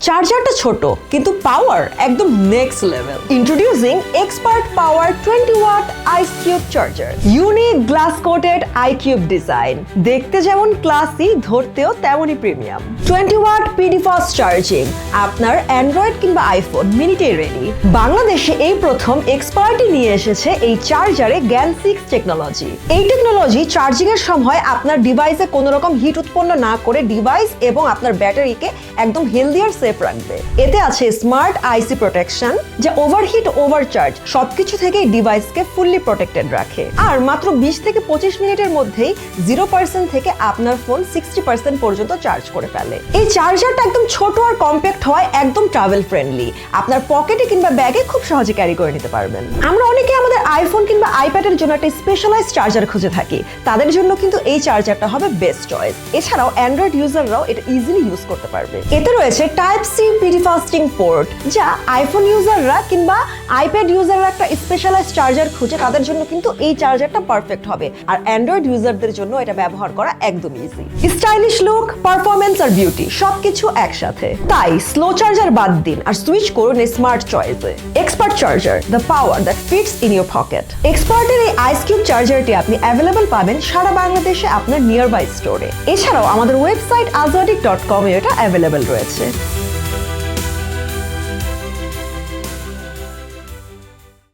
চার্জারটা ছোট কিন্তু পাওয়ার একদম next level. Introducing expert power 20 watt ice cube charger. Unique glass coated I cube design, দেখতে যেমন ক্লাসি, ধরতেও তেমনই premium. 20 watt PD fast charging, আপনার অ্যান্ড্রয়েড কিংবা আইফোন মিনিটেই রেডি। বাংলাদেশে এই প্রথম এক্সপার্টই নিয়ে এসেছে এই চার্জারে গ্যান 6 টেকনোলজি। এই টেকনোলজি চার্জিং এর সময় আপনার ডিভাইসে কোনো রকম হিট উৎপন্ন না করে ডিভাইস এবং আপনার ব্যাটারিকে একদম হেলদি আর সেফ রাখবে। এতে আছে স্মার্ট আইসি প্রোটেকশন, যা ওভারহিট, ওভারচার্জ সবকিছু থেকেই ডিভাইসকে ফুললি প্রোটেক্টেড রাখে। আর মাত্র 20 থেকে 25 মিনিটের মধ্যেই 0% থেকে আপনার ফোন 60% পর্যন্ত চার্জ করে ফেলে। এই চার্জারটা একদম ছোট আর কম্প্যাক্ট হয়, একদম ট্রাভেল ফ্রেন্ডলি। আপনার পকেটে কিংবা ব্যাগে খুব সহজে ক্যারি করে নিতে পারবেন। আমরা অনেকে আমাদের আইফোন কিংবা আইপ্যাডের জন্য একটা স্পেশালাইজড চার্জার খুঁজে থাকি, তাদের জন্য কিন্তু এই চার্জারটা হবে বেস্ট চয়েস। এছাড়াও অ্যান্ড্রয়েড ইউজাররাও এটা ইজিলি ইউজ করতে পারবে। এতে রয়েছে type C PD fasting port, যা আইফোন ইউজাররা কিংবা আইপ্যাড ইউজাররা একটা স্পেশালাইজড চার্জার খুঁজে, তাদের জন্য কিন্তু এই চার্জারটা পারফেক্ট হবে। আর অ্যান্ড্রয়েড ইউজারদের জন্য এটা ব্যবহার করা একদম ইজি। স্টাইলিশ লুক, পারফরম্যান্স আর বিউটি সবকিছু একসাথে। তাই স্লো চার্জার বাদ দিন আর সুইচ করুন স্মার্ট চয়েসে। Expert charger, the power that fits in your pocket. এক্সপার্টের এই আইস কিউব চার্জারটি আপনি অ্যাভেলেবল পাবেন সারা বাংলাদেশে আপনার নিয়ার বাই স্টোরে। এছাড়াও আমাদের ওয়েবসাইট azadic.com এ এটা অ্যাভেলেবল রয়েছে।